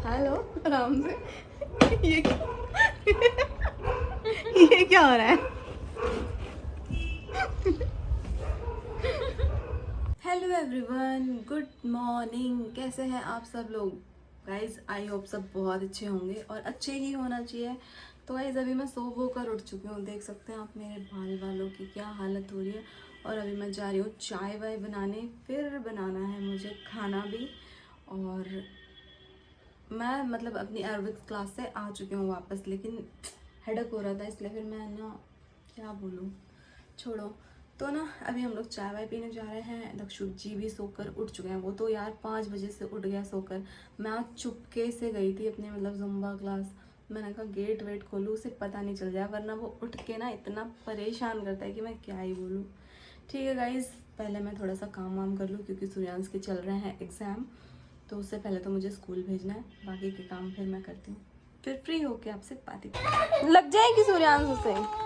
Hello, आराम से। ये ये क्या हो रहा है? Hello everyone, good morning. कैसे हैं आप सब लोग? गाइज आई होप सब बहुत अच्छे होंगे और अच्छे ही होना चाहिए। तो गाइज अभी मैं सो वो कर उठ चुकी हूँ। देख सकते हैं आप मेरे बाल वालों की क्या हालत हो रही है। और अभी मैं जा रही हूँ चाय वाय बनाने, फिर बनाना है मुझे खाना भी। और मैं मतलब अपनी एरोबिक्स क्लास से आ चुकी हूँ वापस, लेकिन हेडेक हो रहा था, इसलिए फिर मैं ना क्या बोलूँ, छोड़ो। तो ना अभी हम लोग चाय वाय पीने जा रहे हैं। दक्षु जी भी सोकर उठ चुके हैं। वो तो यार 5 बजे से उठ गया सोकर। मैं आज चुपके से गई थी अपने मतलब जुम्बा क्लास। मैंने कहा गेट वेट खोलूँ, उसे पता नहीं चल जाए, वरना वो उठ के ना इतना परेशान करता है कि मैं क्या ही बोलूँ। ठीक है गाइज़, पहले मैं थोड़ा सा काम वाम कर लूँ क्योंकि सूर्यांश के चल रहे हैं एग्ज़ाम। तो उससे पहले तो मुझे स्कूल भेजना है, बाकी के काम फिर मैं करती हूँ। फिर फ्री होके आपसे बातें लग जाएगी सूर्यांश से।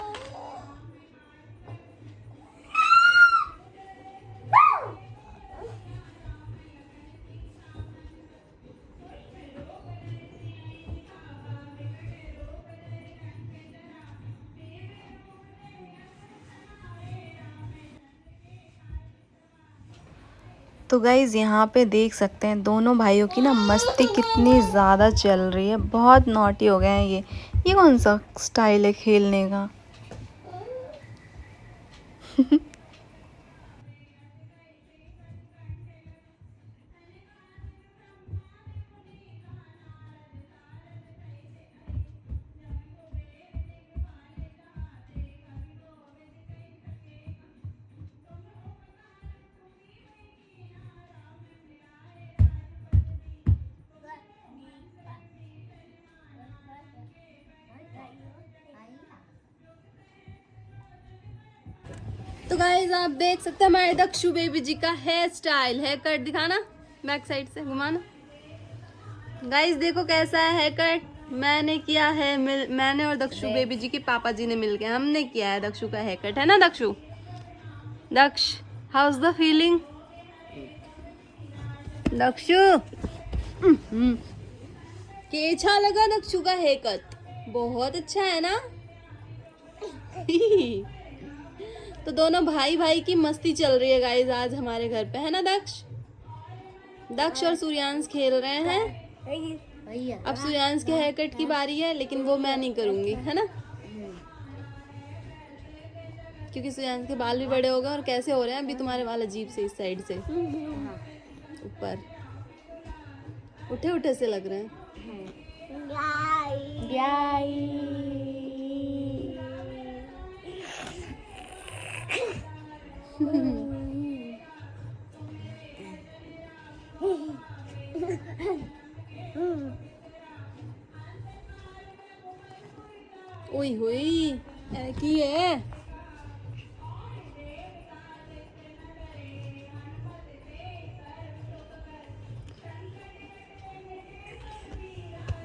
तो गाइज़ यहाँ पे देख सकते हैं दोनों भाइयों की ना मस्ती कितनी ज़्यादा चल रही है। बहुत नॉटी हो गए हैं ये कौन सा स्टाइल है खेलने का? तो गाइज आप देख सकते हैं हमारे दक्षु बेबी जी का हेयर स्टाइल। हेयर कट दिखाना, बैक साइड से घुमाना। गाइज देखो कैसा है हेयर कट मैंने किया है। मैंने और दक्षु बेबी जी के पापा जी ने मिलके हमने किया है दक्षु का हेयर कट, है ना Dakshu? Daksh, how is the feeling? Dakshu कैसा लगा दक्षु का हेयर कट? बहुत अच्छा है ना? तो दोनों भाई भाई की मस्ती चल रही है गाइज आज हमारे घर पे, है ना दक्ष? दक्ष और सूर्यांश खेल रहे हैं। अब सूर्यांश के हेयर कट की बारी है, लेकिन वो मैं नहीं करूंगी, है ना? क्योंकि सूर्यांश के बाल भी बड़े हो गए और कैसे हो रहे हैं अभी तुम्हारे बाल अजीब से, इस साइड से ऊपर उठे उठे से लग रहे हैं। ओई हुई की है।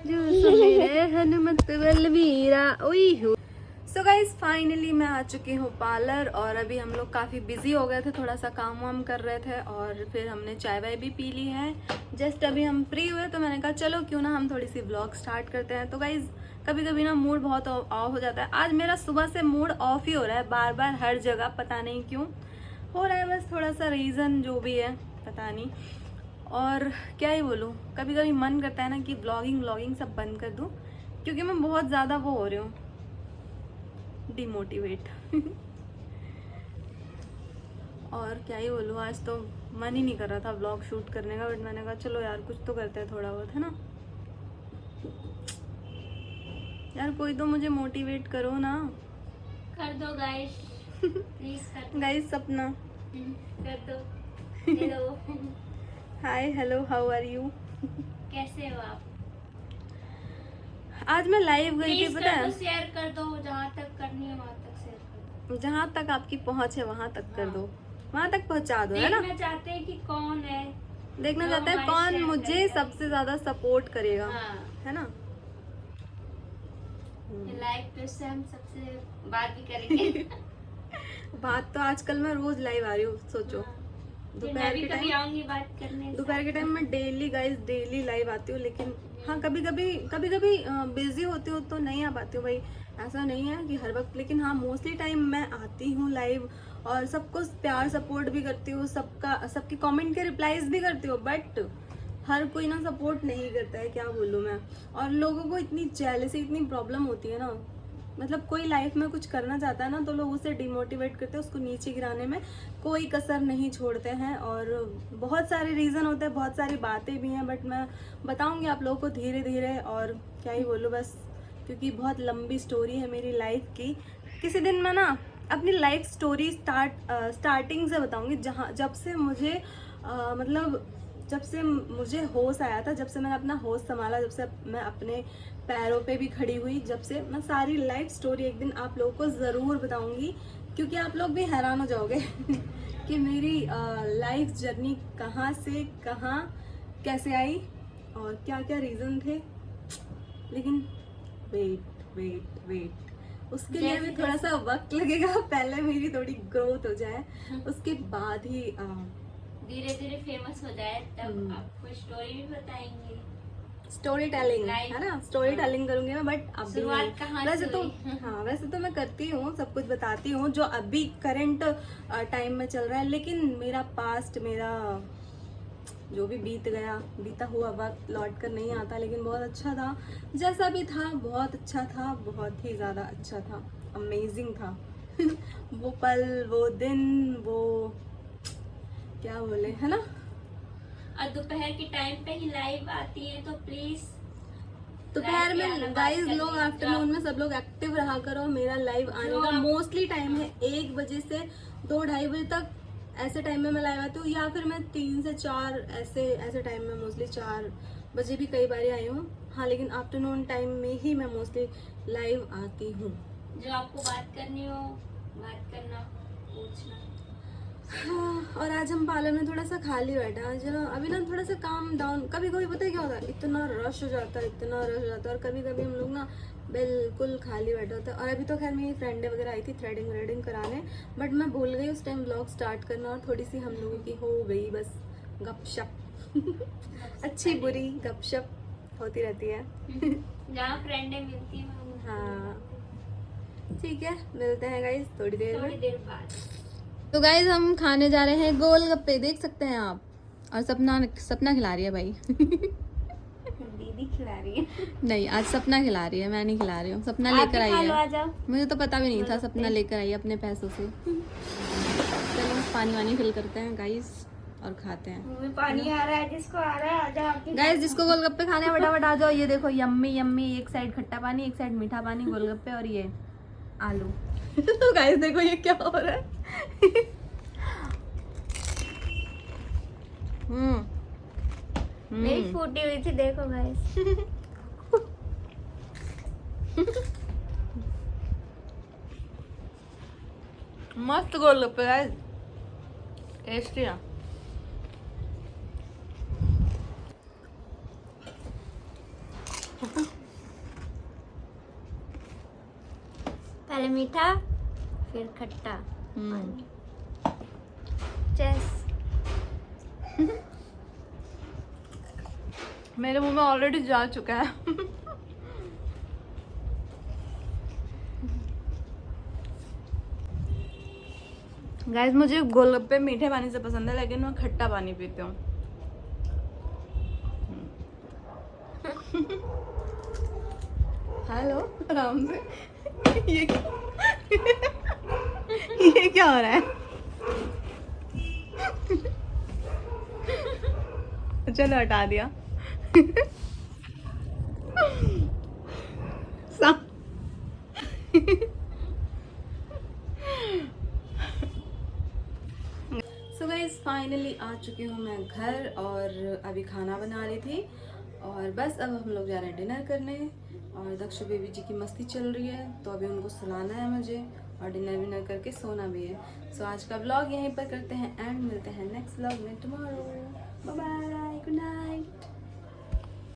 जो सवेरे हनुमत बलवीरा ओई हो। सो गाइज फाइनली मैं आ चुकी हूँ पार्लर। और अभी हम लोग काफ़ी बिजी हो गए थे, थोड़ा सा काम वाम कर रहे थे और फिर हमने चाय वाय भी पी ली है। जस्ट अभी हम फ्री हुए तो मैंने कहा चलो क्यों ना हम थोड़ी सी व्लॉग स्टार्ट करते हैं। तो गाइज कभी कभी ना मूड बहुत ऑफ हो जाता है। आज मेरा सुबह से मूड ऑफ ही हो रहा है बार बार हर जगह, पता नहीं क्यों हो रहा है, बस थोड़ा सा रीज़न जो भी है पता नहीं। और क्या ही बोलूँ, कभी कभी मन करता है ना कि व्लॉगिंग सब बंद कर दूँ, क्योंकि मैं बहुत ज़्यादा वो हो रही हूँ डिमोटिवेट। और क्या ही बोलूँ, आज तो मन ही नहीं कर रहा था व्लॉग शूट करने का, बट मैंने कहा चलो यार कुछ तो करते हैं थोड़ा बहुत, है ना यार? कोई तो मुझे मोटिवेट करो ना। कर दो गाइस, प्लीज कर दो। गाइस सपना कर दो। Hello. Hi hello, how are you? कैसे हो आप? आज मैं लाइव गई थी, प्लीज पता कर है? दो, शेयर कर दो, जहाँ तक करनी है वहाँ तक शेयर कर दो। जहाँ तक आपकी पहुँच है वहाँ तक कर दो, वहाँ तक पहुँचा दो, है ना? देखना चाहते हैं कि कौन है, देखना जो चाहते हैं हमारी कौन शेयर मुझे करेगा। सबसे ज्यादा सपोर्ट करेगा, हाँ। है ना? लाइव पे से हम सबसे बात भी करेंगे। बात तो आजकल मैं रोज लाइव आ रही हूँ, सोचो। फिर मैं दोपहर भी के कभी टाइम, आऊंगी बात करने। दोपहर के टाइम मैं डेली गाइस डेली लाइव आती हूँ, लेकिन हाँ कभी कभी बिजी होती हूँ तो नहीं आ पाती हूँ भाई, ऐसा नहीं है कि हर वक्त, लेकिन हाँ मोस्टली टाइम मैं आती हूँ लाइव और सबको प्यार सपोर्ट भी करती हूँ, सबके कमेंट के रिप्लाईज भी करती हूँ, बट हर कोई ना सपोर्ट नहीं करता है, क्या बोलूँ मैं। और लोगों को इतनी जेलसी, इतनी प्रॉब्लम होती है ना, मतलब कोई लाइफ में कुछ करना चाहता है ना तो लोग उसे डिमोटिवेट करते हैं, उसको नीचे गिराने में कोई कसर नहीं छोड़ते हैं। और बहुत सारे रीज़न होते हैं, बहुत सारी बातें भी हैं, बट मैं बताऊंगी आप लोगों को धीरे धीरे, और क्या ही बोलूँ बस, क्योंकि बहुत लंबी स्टोरी है मेरी लाइफ की। किसी दिन मैं ना अपनी लाइफ स्टोरी स्टार्टिंग से बताऊंगी, जहाँ जब से मुझे मतलब जब से मुझे होश आया था, जब से मैंने अपना होश संभाला, जब से मैं अपने पैरों पे भी खड़ी हुई, जब से मैं सारी लाइफ स्टोरी एक दिन आप लोगों को ज़रूर बताऊंगी, क्योंकि आप लोग भी हैरान हो जाओगे कि मेरी लाइफ जर्नी कहाँ से कहाँ कैसे आई और क्या क्या रीज़न थे। लेकिन वेट उसके लिए भी थोड़ा सा वक्त लगेगा, पहले मेरी थोड़ी ग्रोथ हो जाए, उसके बाद ही धीरे धीरे फेमस हो जाए तब आपको स्टोरी भी बताएंगे। स्टोरी टेलिंग है ना, स्टोरी टेलिंग करूंगी मैं, बट अभी शुरुआत कहाँ वैसे से तो हुई? हाँ वैसे तो मैं करती हूँ, सब कुछ बताती हूँ जो अभी करंट टाइम में चल रहा है, लेकिन मेरा पास्ट, मेरा जो भी बीता हुआ वक्त लौट कर नहीं आता, लेकिन बहुत अच्छा था, जैसा भी था बहुत अच्छा था, बहुत ही ज़्यादा अच्छा था, अमेजिंग था वो पल, वो दिन, वो क्या बोले, है ना। और दोपहर के टाइम पे ही लाइव आती है तो प्लीज दोपहर में गाइस लोग, आफ्टरनून में सब लोग एक्टिव रहा करो, मेरा लाइव आने का मोस्टली टाइम है 1 बजे से 2-2:30 बजे तक, ऐसे टाइम में मैं लाइव आती हूँ, या फिर मैं 3 से 4 ऐसे टाइम में, मोस्टली 4 बजे भी कई बार आई हूँ, हाँ लेकिन आफ्टरनून टाइम में ही मैं मोस्टली लाइव आती हूँ। जो आपको बात करनी हो बात करना, पूछना। हाँ, और आज हम पार्लर में थोड़ा सा खाली बैठा है, आज ना अभी ना थोड़ा सा काम डाउन, कभी कभी पता है क्या होता है, इतना रश हो जाता है, इतना रश हो जाता है, और कभी कभी हम लोग ना बिल्कुल खाली बैठे होते हैं। और अभी तो खैर मेरी फ्रेंडें वगैरह आई थी थ्रेडिंग व्रेडिंग कराने, बट मैं भूल गई उस टाइम ब्लॉग स्टार्ट करना, और थोड़ी सी हम लोगों की हो गई बस गपशप अच्छी बुरी गपशप होती रहती है जहाँ फ्रेंडें मिलती है वहाँ हाँ ठीक है, मिलते हैं गाइस थोड़ी देर थोड़ी में। देर बाद। तो गाइज हम खाने जा रहे हैं गोलगप्पे, देख सकते हैं आप, और सपना खिला रही है भाई दीदी खिला रही है। नहीं आज सपना खिला रही है, मैं नहीं खिला रही हूँ, सपना लेकर आई है, मुझे तो पता भी नहीं था, सपना लेकर आई है अपने पैसों से चलो पानी वानी फिल करते हैं गाइज और खाते हैं। पानी आ रहा है, जिसको आ रहा है आ जाओ। गाइज जिसको गोलगप्पे खाने हैं फटाफट आ जाओ, ये देखो यम्मी यम्मी, एक साइड खट्टा पानी एक साइड मीठा पानी गोलगप्पे, और ये आलू तो गाइस देखो ये क्या हो रहा है मेरी फूटी हुई थी, देखो गाइस। मस्त गोलगप्पे गाइस, टेस्टी है। पहले मीठा फिर खट्टा। चेस। मेरे मुंह में ऑलरेडी जा चुका है गाइस मुझे गोलगप्पे मीठे पानी से पसंद है, लेकिन मैं खट्टा पानी पीती हूँ हेलो आराम से ये ये क्या हो रहा है चलो हटा दिया सो गाइस फाइनली आ चुकी हूँ मैं घर, और अभी खाना बना रही थी, और बस अब हम लोग जा रहे हैं डिनर करने, और दक्षु बेबी जी की मस्ती चल रही है, तो अभी उनको सुलाना है मुझे, और डिनर विनर करके सोना भी है। सो आज का व्लॉग यहीं पर करते हैं एंड, मिलते हैं नेक्स्ट व्लॉग में tomorrow, bye bye, good night.